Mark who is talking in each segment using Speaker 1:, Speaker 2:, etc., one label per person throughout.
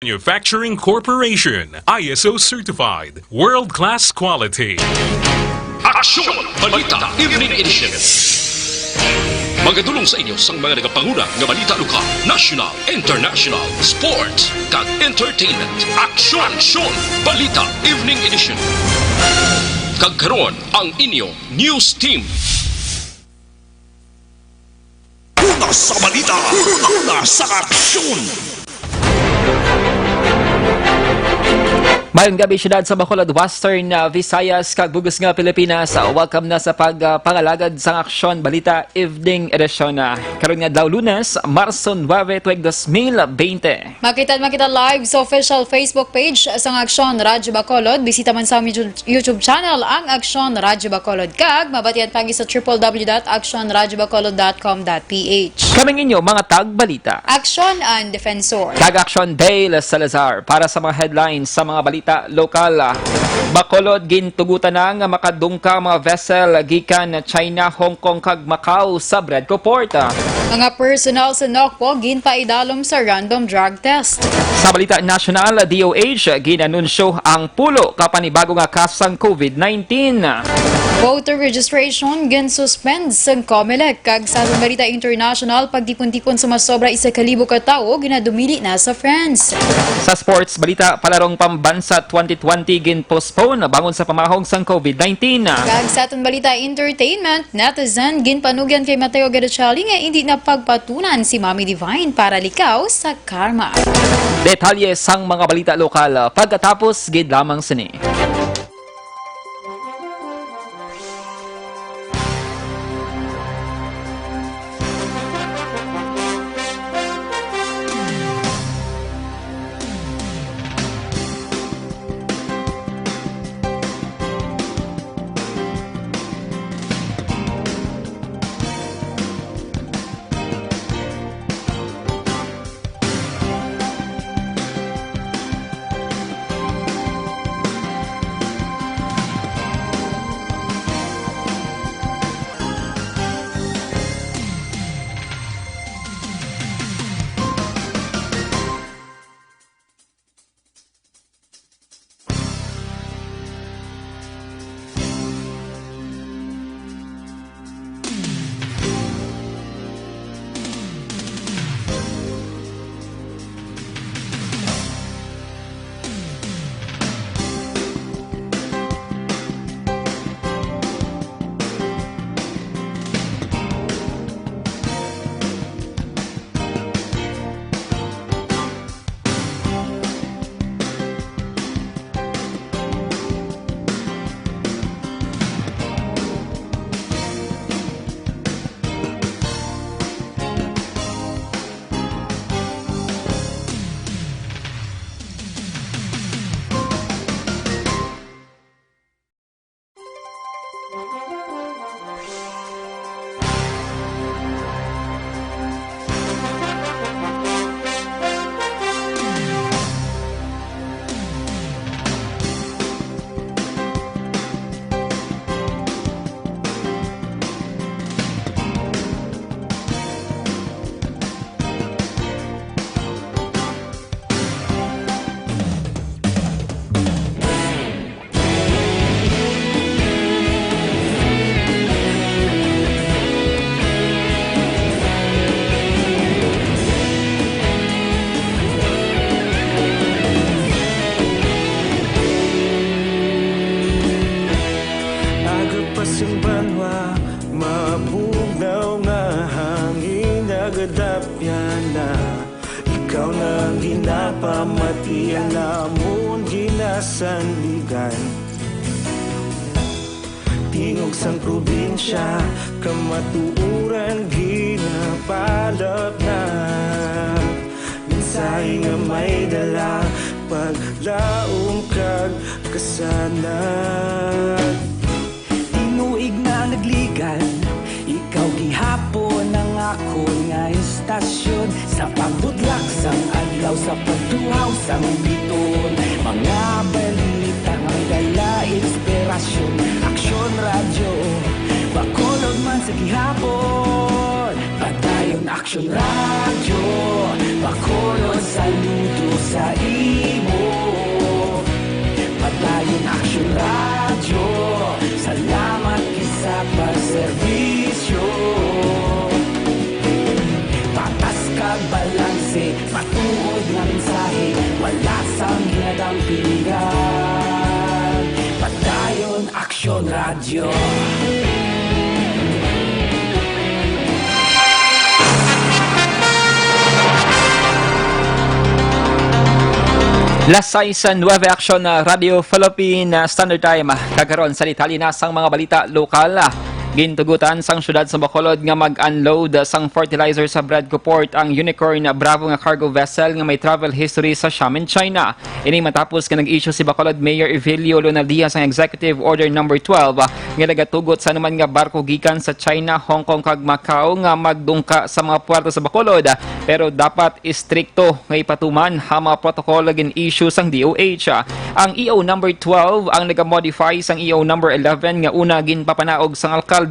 Speaker 1: Manufacturing Corporation, ISO certified, world-class quality.
Speaker 2: Aksyon! Balita Evening Edition. Magadulong sa inyo sang mga nagapanguna nga balita lokal, national, international, sports, kag entertainment. Aksyon! Balita Evening Edition. Kag karon ang inyo news team.
Speaker 3: Una sa balita, una sa aksyon.
Speaker 4: Mayong gabi syudad sa Bacolod, Western Visayas, kag bugos nga Pilipinas. Welcome na sa pagpangalagad sa Aksyon Balita Evening Edition. Karon nga daw Lunes, Marso 9, 2020.
Speaker 5: Makita live sa official Facebook page sa Aksyon Radyo Bacolod. Bisita man sa aming YouTube channel ang Aksyon Radyo Bacolod. Kag mabatian pagi sa www.aksyonradyobacolod.com.ph.
Speaker 4: Kaming inyo mga tagbalita.
Speaker 5: Aksyon and Defensor.
Speaker 4: Kag Aksyon Dale Salazar para sa mga headlines sa mga balita lokal. Bacolod gintugutan na nga makadungka mga vessel gikan China, Hong Kong kag Macau sa Bredco Port.
Speaker 5: Mga personal sa NOCPO ginpaidalom sa random drug test.
Speaker 4: Sa balita national, DOH ginanunsyo ang pulo kapanibago nga kasang COVID-19.
Speaker 5: Voter registration gin-suspend sa COMELEC. Kag sa balita international, pagdipon-tipon sa masobra 1,000 ka tawo ginadumili na sa France.
Speaker 4: Sa sports balita, palarong pambansa 2020 gin-postpone bangon sa pamahong sang COVID-19.
Speaker 5: Kag sa atong balita entertainment, netizen ginpanugyan kay Mateo Garachali nga hindi na pagpatunan si Mami Divine para likaw sa karma.
Speaker 4: Detalye sang mga balita lokal pagkatapos gid lamang sini.
Speaker 6: Ikaw na ginapamatian namon ginasandigan. Tingog sang probinsya kamatuuran ginapalap na. Minsay nga may dala paglaong kag kasanag.
Speaker 7: Tinuig na nagligan, ikaw gihapon ang ako nga istasyon. Sa pagbudlak sang adlaw, sa pagduhaw sang biton. Mga balita nga may dala inspirasyon. Aksyon radyo, Bacolod man sa gihapon, padayon Aksyon Radio. Bacolod saludo sa imo, padayon Aksyon Radio. Salamat isa pagserbisyo. Patas kag balanse, matuod na mensahe, wala sang ginadampingan. Padayon Aksyon Radio.
Speaker 4: Lasay sa 9 Aksyon na Radio Philippine Standard Time. Kagaron sa Itali na sang mga balita lokal. Gintugutan sang syudad sa Bacolod nga mag-unload sang fertilizer sa Bradco Port ang Unicorn Bravo nga cargo vessel nga may travel history sa Xiamen, China. Ini matapos nga nag-issue si Bacolod Mayor Evelio Lunaldia sang Executive Order No. 12 nga nagatugot sa naman nga barko gikan sa China, Hong Kong kag Macau nga magdungka sa mga puerto sa Bacolod, pero dapat istrikto nga ipatuman ang mga protocol gin issue sang DOH. Ang EO No. 12 ang nagamodify sang EO No. 11 nga una ginpapanaog sang alkalde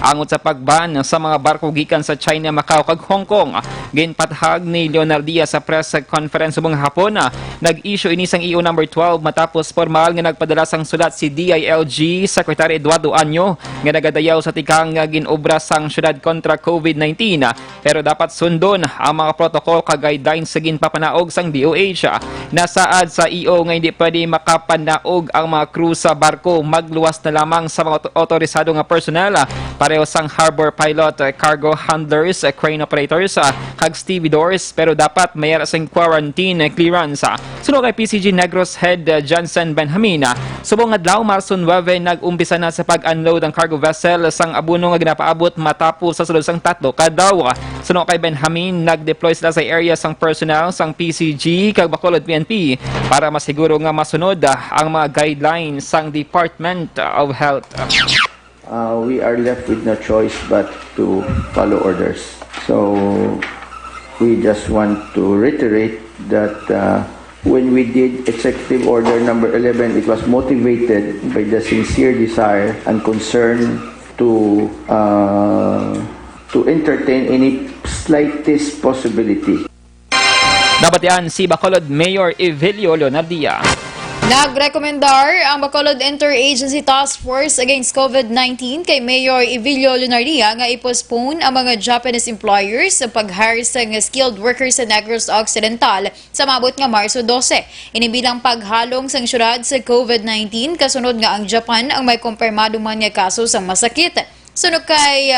Speaker 4: angot sa pagban sa mga barko gikan sa China, Macau kag Hong Kong. Ginpatahag ni Leonardia sa press conference subong hapon nag-issue ini sang EO No. 12 matapos formal nga nagpadala sang sulat si DILG Secretary Eduardo Anyo nga nagadayaw sa tikang ginobra sang syudad kontra COVID-19, pero dapat sundon ang mga protocol kag guidelines sa ginpapanaog sang DOH. Nasaad sa EO nga hindi pwede makapanaog ang mga crew sa barko, magluwas na lamang sa mga otorisado nga personel pareho sang harbor pilot, cargo handlers, crane operators kag stevedores, pero dapat mayroon sang quarantine clearance. Suno kay PCG Negros Head Johnson Benjamin, subong adlaw Marso 9 nag-umpisa na sa pag-unload ang cargo vessel sang abuno nga ginapaabot matapos sa sulod sang 3 ka daw. Suno kay Benjamin, nag-deploy sila sa area sang personnel sang PCG kag Bacolod PNP para masiguro nga masunod ang mga guidelines sang Department of Health.
Speaker 8: We are left with no choice but to follow orders. So we just want to reiterate that when we did Executive Order number 11, it was motivated by the sincere desire and concern to entertain any slightest possibility.
Speaker 4: Dapat yan si Bacolod Mayor Evelio Leonardia.
Speaker 5: Nagrekomendar ang Bacolod Interagency Task Force Against COVID-19 kay Mayor Evelio Lunardia nga i-postpone ang mga Japanese employers sa pag-hire sa skilled workers sa Negros Occidental sa mabot nga Marso 12. Inibilang paghalong sang syudad sa COVID-19 kasunod nga ang Japan ang may kumpirmado man nga kaso sang masakit. Sunod kay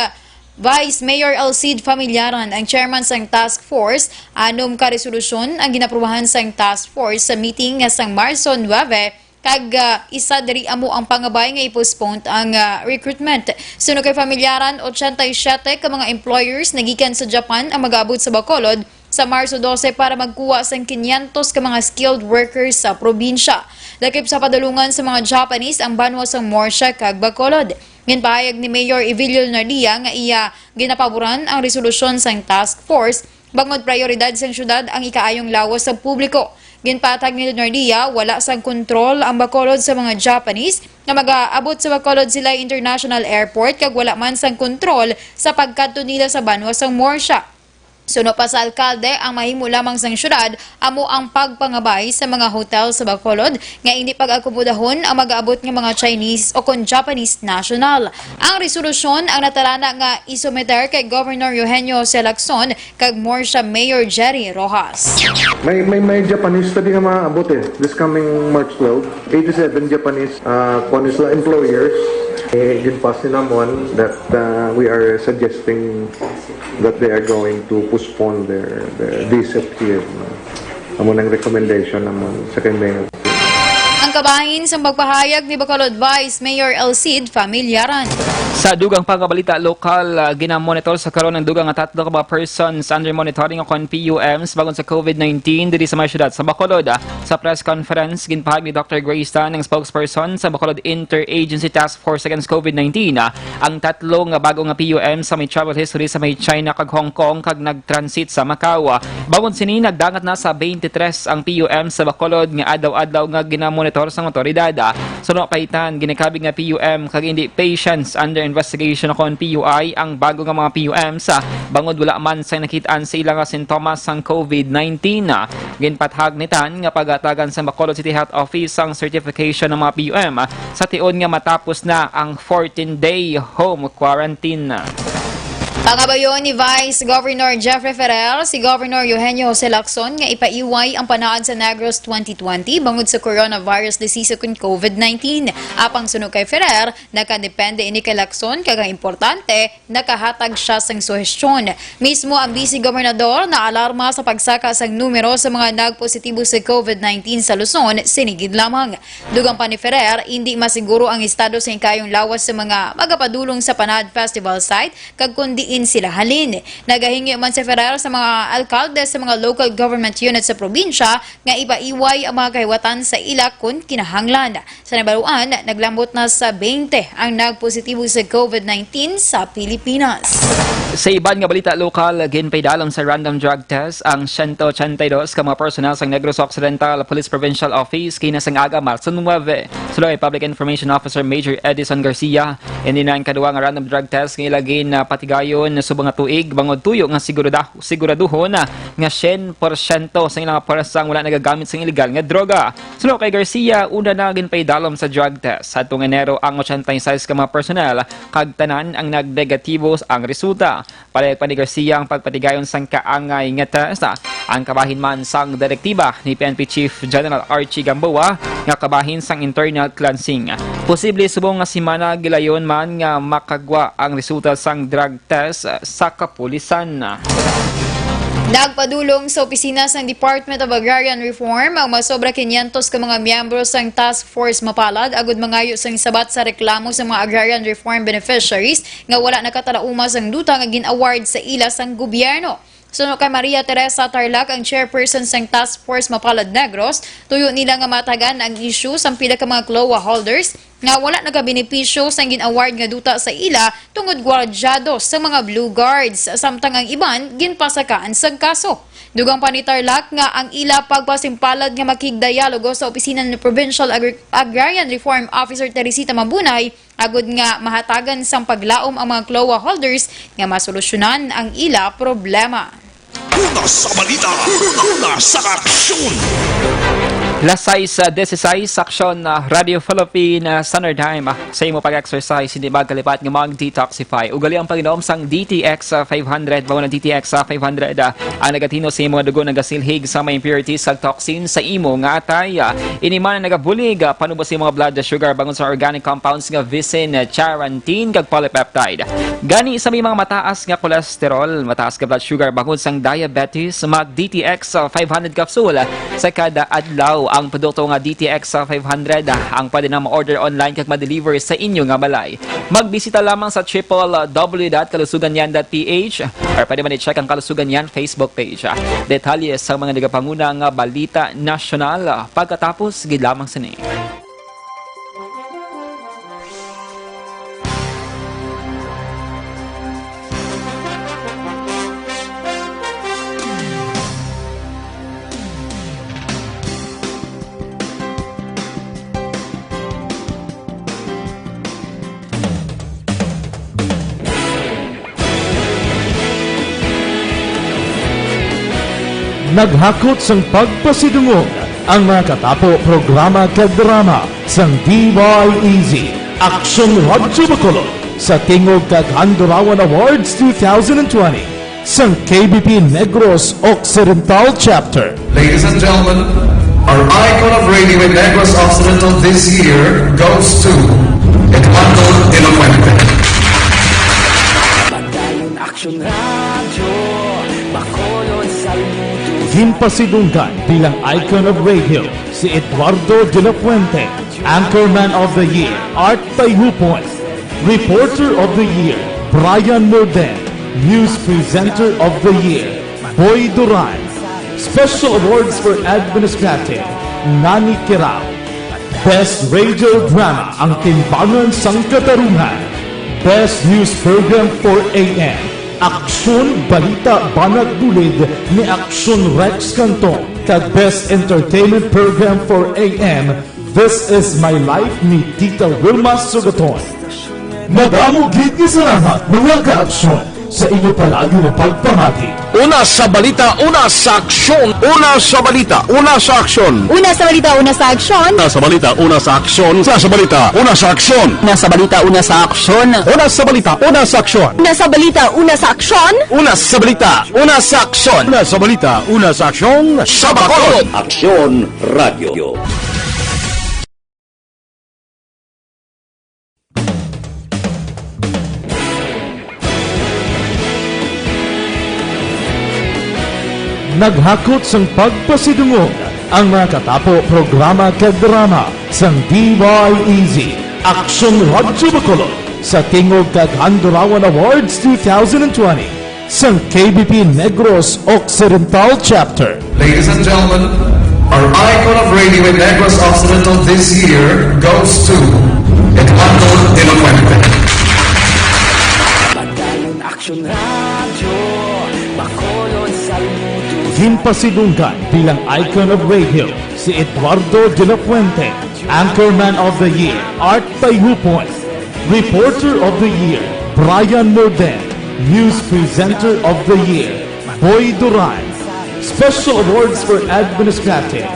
Speaker 5: Vice Mayor Alcide Familiaran, ang chairman sang task force, anom ka resolusyon ang ginaprubahan sang task force sa meeting sang Marso 9 kag isa diri amo ang pangabay nga i-postpone ang recruitment. Sunod kay Familiaran, 87 ka mga employers nagikan sa Japan ang mag-abot sa Bacolod sa Marso 12 para magkuha sang 500 ka mga skilled workers sa probinsya. Dakip sa padulungan sa mga Japanese ang banwa sang Morsha kag Bacolod. Ginpahayag ni Mayor Evelio Lunardia nga iya ginapaboran ang resolusyon sang task force bangod prioridad sang syudad ang ikaayong lawas sa publiko. Ginpatag ni Lunardia wala sang kontrol ang Bacolod sa mga Japanese nga mag-aabot sa Bacolod sila International Airport kag wala man sang kontrol sa pagkadto nila sa banwa sang Morsha. Suno pa sa alkalde, ang mahimo lamang sang syudad amo ang pagpangabay sa mga hotel sa Bacolod nga hindi pag-akomodahon ang mag-aabot ng mga Chinese o kon Japanese national. Ang resolusyon ang natalana nga isometer kay Governor Eugenio Salazar kag Morsha Mayor Jerry Rojas.
Speaker 9: May Japanese study nga maabot this coming March 12. 87 Japanese consular employers. Ginpas nila mon that we are suggesting that they are going to postpone their visit here. Amo nang recommendation naman sa kay Mayor.
Speaker 5: Ang kabahin sa pagpahayag ni Bacolod Vice Mayor Alcide Familiaran.
Speaker 4: Sa dugang pagkabalita lokal, ginamonitor sa karon ng dugang nga 3 ka mga persons under monitoring kon PUMs bagon sa COVID-19 diri sa mga syudad sa Bacolod. Sa press conference, ginpahayag ni Dr. Grace Tan, ang spokesperson sa Bacolod Interagency Task Force Against COVID-19, ang 3 nga bago nga PUM sa may travel history sa may China kag Hong Kong kag nagtransit sa Macau. Bagon sini nagdangat na sa 23 ang PUM sa Bacolod nga adlaw-adlaw nga ginamonitor monitor sa otoridad. Suno kaitan ginakabig nga PUM kag hindi patients under investigation kon PUI ang bago nga mga PUM sa bangod wala man sa nakitaan sa ilang sintomas sang COVID-19. Ginpathag nitan nga pagatagan sa Bacolod City Health Office ang certification ng mga PUM sa tion nga matapos na ang 14-day home quarantine.
Speaker 5: Pangabayon ni Vice Governor Jeffrey Ferrer, si Governor Eugenio Jose Lacson nga ipaiway ang panaan sa Negros 2020 bangod sa coronavirus disease kung COVID-19. Apang sunog kay Ferrer, nakadepende ini kay Lacson kag importante nakahatag siya sang suhestyon. Mismo ang Vice Gobernador na alarma sa pagsaka sang numero sa mga nagpositibo sa COVID-19 sa Luzon, sinigid lamang. Dugang pa ni Ferrer, hindi masiguro ang estado sa hikayong lawas sa mga magapadulong sa Panad Festival site kag kundi sila halin. Nagahingi man si Ferrer sa mga alkalde sa mga local government units sa probinsya nga ipaiway ang mga kahiwatan sa ila kung kinahanglan. Sa nabaluan, naglambot na sa 20 ang nagpositibo sa COVID-19 sa Pilipinas.
Speaker 4: Sa iban nga balita lokal, ginpaydalom sa random drug test ang 182 ka mga personal sa Negros Occidental Police Provincial Office kinasang aga Marso 9. Suloy Public Information Officer Major Edison Garcia, ininang kaduwa nga random drug test nga ilagin na patigayon subong nga tuig bangod tuyo nga siguraduhon nga 100% sa ilang persang wala nagagamit sa illegal nga droga. Sulo kay Garcia, una na ginpaydalom sa drug test. Sa tuong Enero ang 86 ka mga personal kag tanan ang nagnegatibo ang resulta. Palayag pa ni Garcia ang pagpatigayon sang kaangay nga test. Ang kabahin man sang direktiba ni PNP Chief General Archie Gamboa nga kabahin sang internal cleansing. Posible subong nga simana gilayon man nga makagwa ang resulta sang drug test sa kapulisan.
Speaker 5: Nagpadulong sa opisina ng Department of Agrarian Reform ang masobra 500 ka mga miyembro ng Task Force Mapalad agud mangayo sang sabat sa reklamo sa mga agrarian reform beneficiaries nga wala nakatalauma sang duta nga gin-award sa ila sang gobyerno. Suno kay Maria Teresa Tarlac, ang chairperson ng Task Force Mapalad Negros, tuyo nila nga matagan ang issue sa pila ka mga CLOA holders nga wala nagabenepisyo sa gin-award nga duta sa ila tungod gwardyado sa mga Blue Guards, samtang ang iban ginpasakaan sa kaso. Dugang pa ni Tarlac nga ang ila pagpasimpalad nga makigdialogo sa opisina ni Provincial Agrarian Reform Officer Teresita Mabunay agud nga mahatagan sang paglaom ang mga CLOA holders nga masolusyonan ang ila problema.
Speaker 3: Una sa balita, una sa aksyon.
Speaker 4: Lasay sa 16 Aksyon Radio Philippine Standard Time sa imo pag-exercise hindi magkalipat nga mag-detoxify. Ugali ang pag-inom sang DTX 500 bago ng DTX 500 ang nagatino sa imo dugo nagasilhig sa mga impurities sa toxin sa imo nga atay. Iniman na nagabulig panubos sa mga blood sugar bangon sa organic compounds nga visin, charantin kag polypeptide. Gani sa may mga mataas nga cholesterol, mataas nga blood sugar bangon sang diabetes, mag DTX 500 capsule sa kada adlaw. Ang produkto nga DTX 500 ang pwede na ma-order online kag ma-deliver sa inyo nga balay. Magbisita lamang sa www.kalusuganyan.ph or pwede man i-check ang Kalusugan Yan Facebook page. Detalye sa mga nagapanguna nga balita nasyonal pagkatapos gid lamang sini.
Speaker 10: Naghakot sang pagpasidungog ang mga katapo programa kag drama sang DYEZ Aksyon Radyo Bacolod sa Tingog kag Handurawan Awards 2020 sang KBP Negros Occidental Chapter.
Speaker 11: Ladies and gentlemen, our icon of radio in Negros Occidental this year goes to Eduardo de la Fuente.
Speaker 7: Pagdayon Aksyon Radyo Bacolod Saludo.
Speaker 10: Ginpasidunggan bilang icon of radio si Eduardo de la Fuente, Anchorman of the Year Art Tayhupon, Reporter of the Year Brian Morden, News Presenter of the Year Boy Duran, Special Awards for Administrative Nani Kirao, Best Radio Drama ang Timbangan sang Katarungan, Best News Program for AM Aksyon Balita Banat Bulid ni Aksyon Rex Cantong kag Best Entertainment Program for AM This is My Life ni Tita Wilma Sugaton. Nag-amugit ni salamat mga ka-aksyon sa inyo palagi na pagpamati.
Speaker 3: Una sa balita, una sa aksyon. Una sa balita, una sa aksyon.
Speaker 12: Una sa balita, una sa aksyon.
Speaker 3: Una sa balita, una sa aksyon. Una sa balita, una sa aksyon.
Speaker 12: Una sa balita, una sa aksyon.
Speaker 3: Una sa balita, una sa aksyon.
Speaker 12: Una sa balita, una sa aksyon.
Speaker 3: Una sa balita, una sa aksyon. Una sa balita, una sa aksyon. Sa Bacolod. Aksyon Radio.
Speaker 10: Naghakot sang pagpasidungog ang mga katapo programa kag drama sang DYEZ Aksyon Radyo Bacolod sa Tingog kag Handurawan Awards 2020 sang KBP Negros Occidental Chapter.
Speaker 11: Ladies and gentlemen, our icon of radio in Negros Occidental this year goes to Eduardo de la Fuente.
Speaker 7: Pagdayon Aksyon Radio, Bacolod Saludo.
Speaker 10: Ginpasidunggan bilang icon of radio si Eduardo de la Fuente, Anchorman of the Year, Art Tayhupoy, Reporter of the Year, Brian Morden, News Presenter of the Year, Boy Duran, Special Awards for Administrative,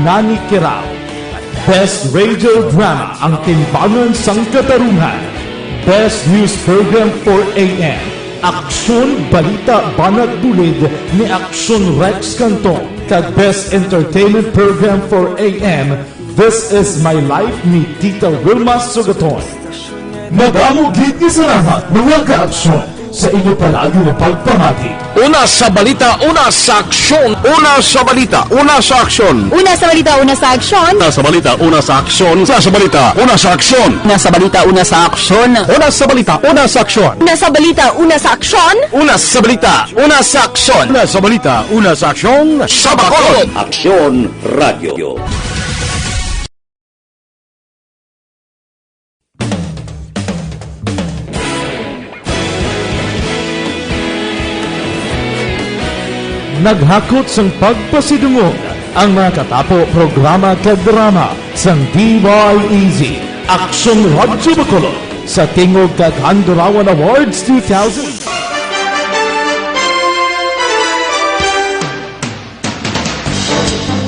Speaker 10: Nani Kirao, Best Radio Drama ang Timbangan sang Katarungan, Best News Program for AM, Aksyon Balita Banat Bulid ni Aksyon Rex Cantong kag Best Entertainment Program for AM, This is My Life ni Tita Wilma Sugaton. Nag-amugit ni salamat mga ka-aksyon sa inyo palagi na pagpamati.
Speaker 3: Una sa balita, una sa aksyon. Una sa balita, una sa aksyon.
Speaker 12: Una sa balita, una sa aksyon.
Speaker 3: Una sa balita, una sa aksyon. Una sa balita, una sa aksyon.
Speaker 12: Una sa balita, una sa aksyon.
Speaker 3: Una sa balita, una sa aksyon.
Speaker 12: Una sa balita, una sa aksyon.
Speaker 3: Una sa balita, una sa aksyon. Una sa balita, una sa aksyon. Sa Bacolod. Aksyon Radio.
Speaker 10: Naghakot sang pagpasidungog ang mga katapo programa kag drama sang DYEZ Aksyon Radyo Bacolod sa Tingog kag Handurawan Awards 2000.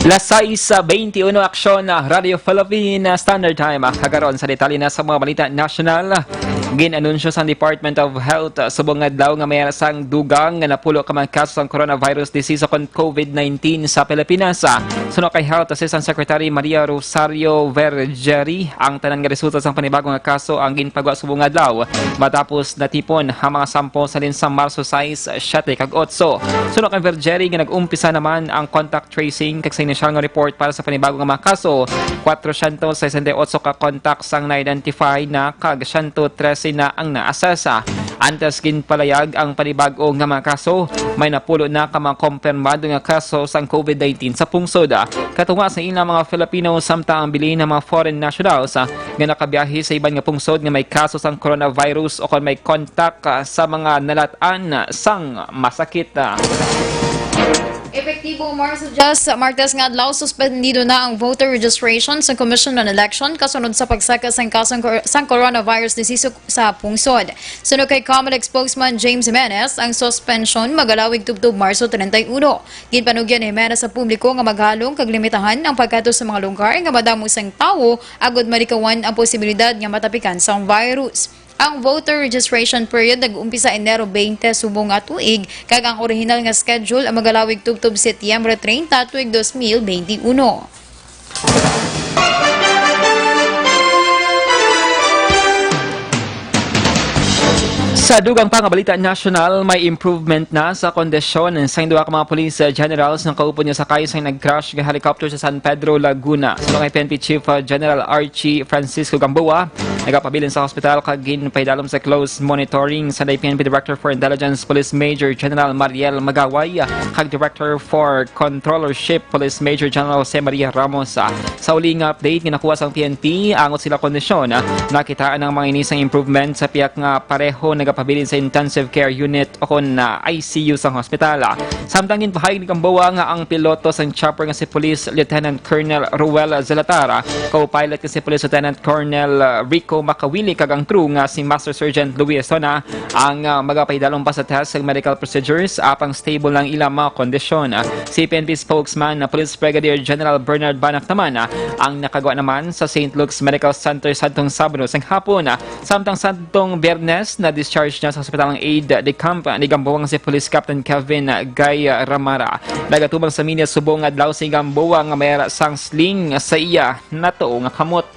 Speaker 4: Las 6:21 Aksyon Radio Philippine Standard Time. Kagaron sa detalye na sa mga balita national. Ginanunsyo sa Department of Health subong adlaw nga may sang dugang nga napulo ka mga kaso sang coronavirus disease kon COVID-19 sa Pilipinas. Suno kay Health Assistant Secretary Maria Rosario Vergeri, ang tanan nga resulta sang panibagong nga kaso ang ginpagwa subong adlaw matapos natipon ang mga sample sa linsang Marso 6, 7 kag 8. Suno kay Vergeri nga nag-umpisa naman ang contact tracing kag sa inisyal nga report para sa panibagong nga mga kaso. 468 ka contacts ang na-identify na kag 113 na ang naasasa. Antes ginpalayag ang panibag-o nga mga kaso, may napulo na ka mga kumpirmado nga kaso sang COVID-19 sa pungsod. Katunga sa ilang mga Filipino samtang ang bilin ng mga foreign nationals nga nakabiyahe sa iban nga pungsod nga may kaso sang coronavirus o kung may contact sa mga nalatan sang masakit.
Speaker 5: Epektibo Marso Martes nga adlaw suspendido na ang voter registration sa Commission on Election kasunod sa pagsaka sang kasong sang coronavirus disease sa pungsod. Sunod kay Comelec spokesman James Jimenez, ang suspension magalawig tubtob Marso 31. Ginpanugyan ni Jimenez sa publiko nga maghalong kag limitahan ang pagkato sa mga lugar nga madamo sang tawo agud malikawan ang posibilidad nga matapikan sang virus. Ang voter registration period nag-umpisa Enero 20 subong nga tuig kag ang original nga schedule ang magalawig tubtob Setyembre 30 tuig 2021.
Speaker 4: Sa dugang pangabalita national, may improvement na sa kondisyon sa duha ka mga police generals ng kaupo niya sakay sa nag-crash ng helicopter sa San Pedro, Laguna. Sa kay PNP Chief General Archie Francisco Gamboa, Nagapabilin sa hospital kag ginpaidalom sa close monitoring sa PNP Director for Intelligence Police Major General Mariel Magaway kag Director for Controllership Police Major General Jose Maria Ramos. Sa uling update ginakuha sa PNP angot sila kondisyon nakitaan ng mga inisang improvement sa piyak nga pareho nagapabilin sa intensive care unit o kon ICU sa hospital. Samtang ginpahayag ni Gamboa nga ang piloto sa chopper nga si Police Lieutenant Colonel Ruel Zelatara, co-pilot nga si Police Lieutenant Colonel Rico Makawili kag ang crew nga si Master Sergeant Luis Sona ang magapaidalong pa sa test sa medical procedures apang stable lang ilang mga kondisyon. Si PNP spokesman na Police Brigadier General Bernard Banaf naman ang nakagawa naman sa St. Luke's Medical Center sadtong Sabado sang hapon. Samtang sadtong Biyernes na discharge na sa hospital ng aid de camp ni Gamboa nga si Police Captain Kevin Gay Ramara. Nagatubang sa media subong adlaw si Gamboa nga mayara sang sling sa iya nato nga kamot.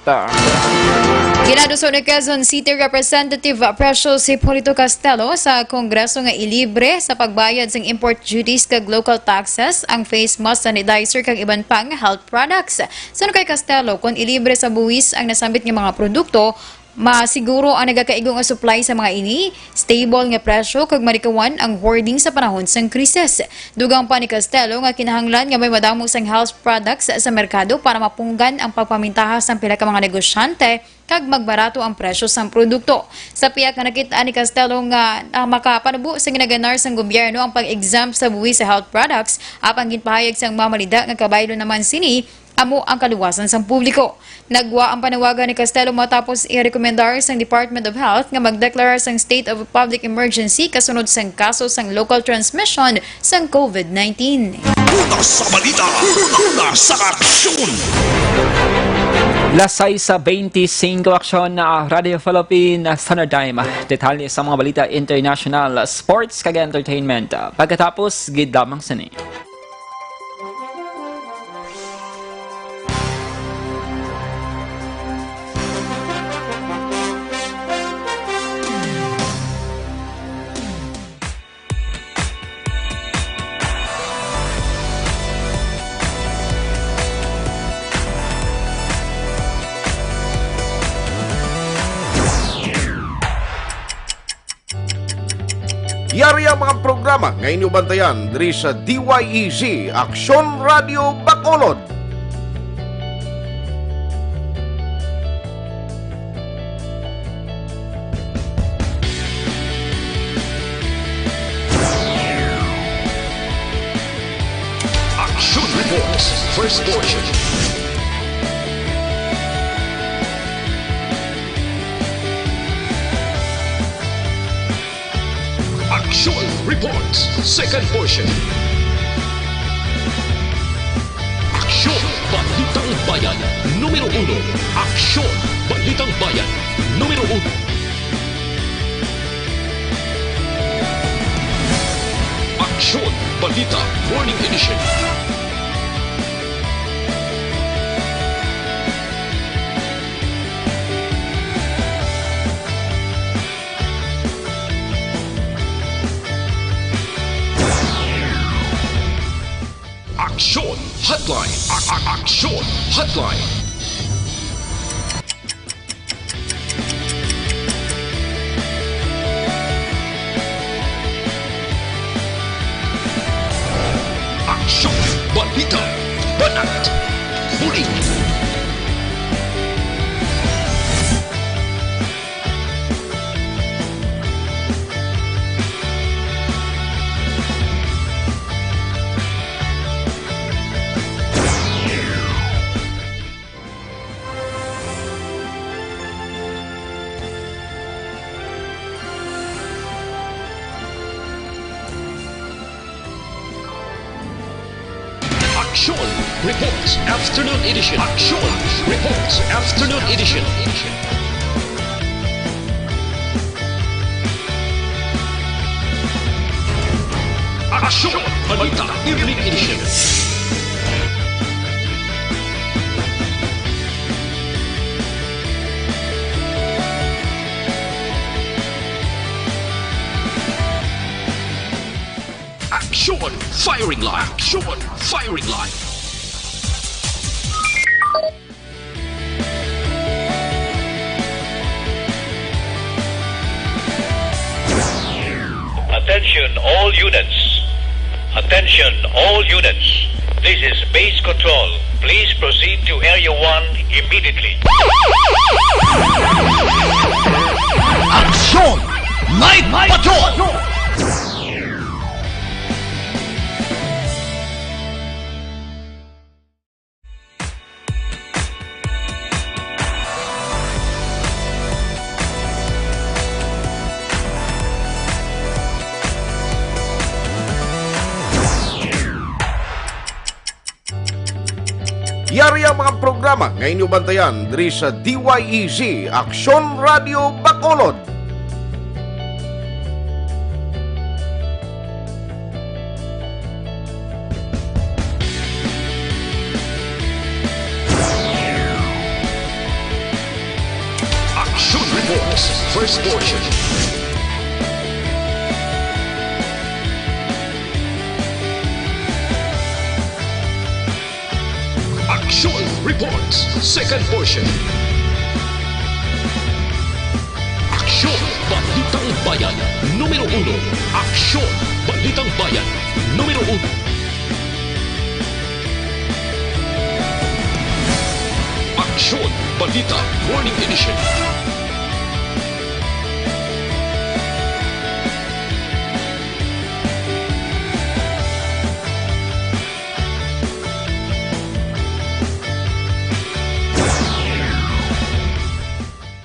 Speaker 5: Ginaduso ni Quezon City Representative Presyo si Polito Castelo sa Kongreso nga ilibre sa pagbayad sang import duties kag local taxes ang face mask, sanitizer kag iban pang health products. Sano kay Castelo kung ilibre sa buwis ang nasambit nga mga produkto, masiguro ang nagakaigo nga supply sa mga ini, stable nga presyo kag marikawan ang hoarding sa panahon sang krisis. Dugang pa ni Castelo nga kinahanglan nga may madamo sang health products sa merkado para mapunggan ang pagpamintahas ng pila ka mga negosyante kag magbarato ang presyo sang produkto. Sa piyak nga nakita ni Castelo nga makapanubo sa ginaganar sang gobyerno ang pag-exempt sa buwis sa health products apang ginpahayag sang mamalida nga kabaylo naman sini amo ang kaluwasan sang publiko. Nagwa ang panawagan ni Castelo matapos i-rekomendar sang Department of Health nga magdeklara sang state of public emergency kasunod sang kaso sang local transmission sang COVID-19.
Speaker 3: Una sa balita, una sa aksyon.
Speaker 4: Lasay sa 25 aksyon na Radio Philippine Standard Time. Detalye sa mga balita international, sports kag entertainment. Pagkatapos, gid lamang sini.
Speaker 13: Yari ang mga programa nga inyong bantayan diri sa DYEZ Aksyon Radio Bacolod.
Speaker 2: Action Reports, first portion. Action Reports, second portion. Aksyon Balitang Bayan, numero 1. Aksyon Balitang Bayan, numero 1. Aksyon Balita Morning Edition. Aksyon Hotline. Aksyon Hotline. Aksyon Balita Banat Buling. Aksyon Reports Afternoon Edition. Aksyon Reports Afternoon Edition. Aksyon Balita Evening Edition. Aksyon Firing Line. Aksyon Firing Line.
Speaker 14: Attention all units. This is base control. Please proceed to Area 1 immediately.
Speaker 3: Aksyon! Night Patrol!
Speaker 13: Yari ang mga programa nga inyo bantayan diri sa DYEZ Aksyon Radio Bacolod.
Speaker 2: Action Reports, first portion. Action Reports, second portion. Aksyon Balitang Bayan, numero 1. Aksyon Balitang Bayan, numero 1. Aksyon Balita Morning Edition.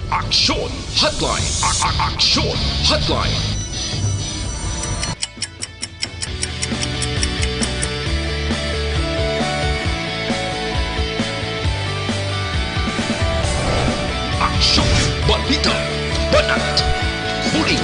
Speaker 2: Aksyon Hotline. Aksyon Hotline. Aksyon Balita Banat Huli.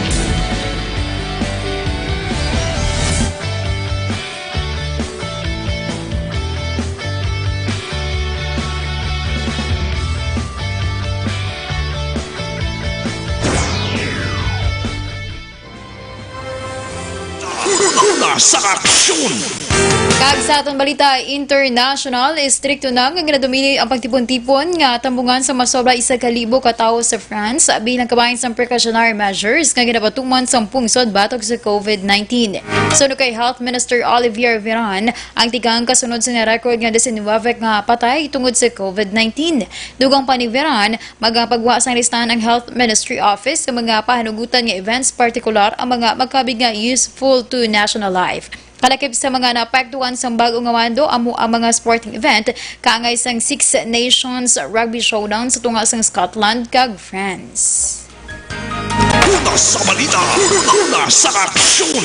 Speaker 2: Sa aksyon!
Speaker 5: Kag sa atong balita international, istrikto na nga ginadumili ang pagtipon-tipon nga tambungan sa masobra 1,000 ka tawo sa France bilang kabahin sa precautionary measures nga ginapatuman sa pungsod batok sa COVID-19. Suno kay Health Minister Olivier Véran, ang tigang kasunod sa record nga 19 nga patay tungod sa COVID-19. Dugang pa ni Véran, magpagwa sa listahan ang Health Ministry Office sa mga pahanugutan nga events, partikular ang mga magkabig nga useful to national life. Kalakip sa mga naapektuhan sa bagong ngawando amo ang mga sporting event kaangay sang Six Nations Rugby Showdown sa tunga sang Scotland kag France.
Speaker 3: Una sa balita, una sa aksyon!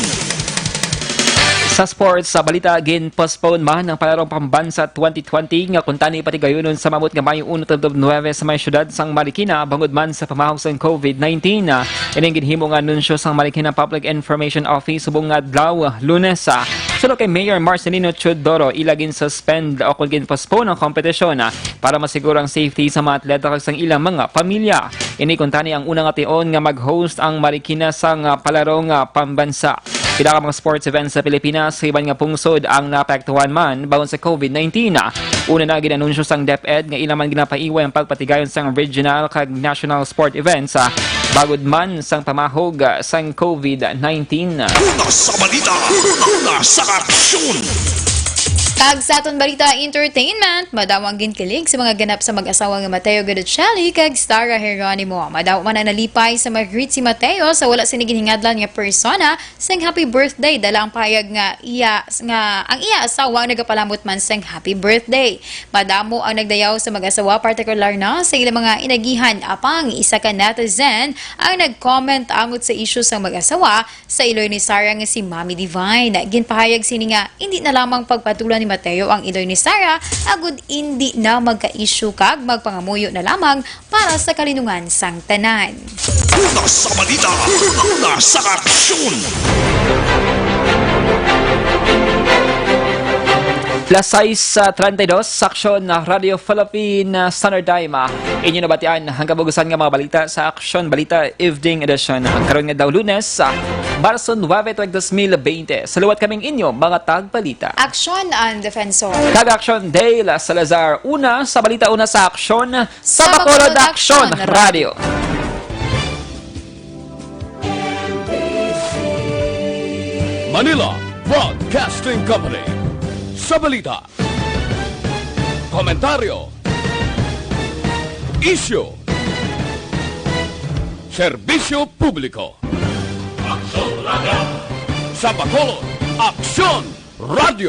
Speaker 4: Sa sports, sa balita, gin-postpone man ang palarong pambansa 2020 nga kuntani pati gayunon sa mamut nga Mayo 1-9 sa may syudad sang Marikina bangod man sa pamahog sang COVID-19. Ining ginhimo nga anunsyo sang Marikina Public Information Office subong nga adlaw Lunes. Suno kay Mayor Marcelino Chodoro, ilagin suspend o kung gin-postpone ang kompetisyon para masiguro ang safety sa mga atleta kag sang ilang mga pamilya. Ini kuntani ang unang ation nga mag-host ang Marikina sang palarong pambansa. Pila ka mga sports events sa Pilipinas, iban nga pungsod ang naapektuhan man bawon sa COVID-19. Una na ginanunsyo sang DepEd nga ilang man ginapaiway ang pagpatigayon sang regional kag national sport events bagod man sang pamahog sang COVID-19.
Speaker 3: Una sa balita, una sa aksyon!
Speaker 5: Kag sa aton balita entertainment, madawang ginkilig sa mga ganap sa mag-asawa nga Mateo Guidocelli kag Stara Geronimo. Madaw man ang nalipay sa mag-greet si Mateo sa wala siniginhingadlan nga persona sang happy birthday dala ang payag nga ang iya asawa nagapalamot man sang happy birthday. Madamo ang nagdayaw sa mag-asawa partikular na sa ilang mga inagihan apang isa ka netizen ang nag-comment angot sa issue sang mag-asawa sa iloy ni Sarah nga si Mami Divine. Ginpahayag sini nga hindi na lamang pagpatulan ni Mateo ang iloy ni Sarah agud hindi na magka-issue kag magpangamuyo na lamang para sa kalinungan sang tanan.
Speaker 3: Una sa balita, una sa aksyon!
Speaker 4: Plus 6:32 sa Aksyon na Radio Philippine Standard Time. Inyo nabatian ang kabugusan nga mga balita sa Aksyon Balita Evening Edition. Ang karon nga daw Lunes, Marso 9, 2020. Saluwat kaming inyo mga tagbalita.
Speaker 5: Aksyon ang Defensor.
Speaker 4: Kag Aksyon Day la Salazar. Una sa balita, una sa Aksyon sa Bacolod Aksyon Radio.
Speaker 2: Manila,
Speaker 3: Broadcasting Company. Sa balita, komentaryo, isyu, serbisyo publiko. Aksyon Radio! Sa Bacolod, Aksyon Radio!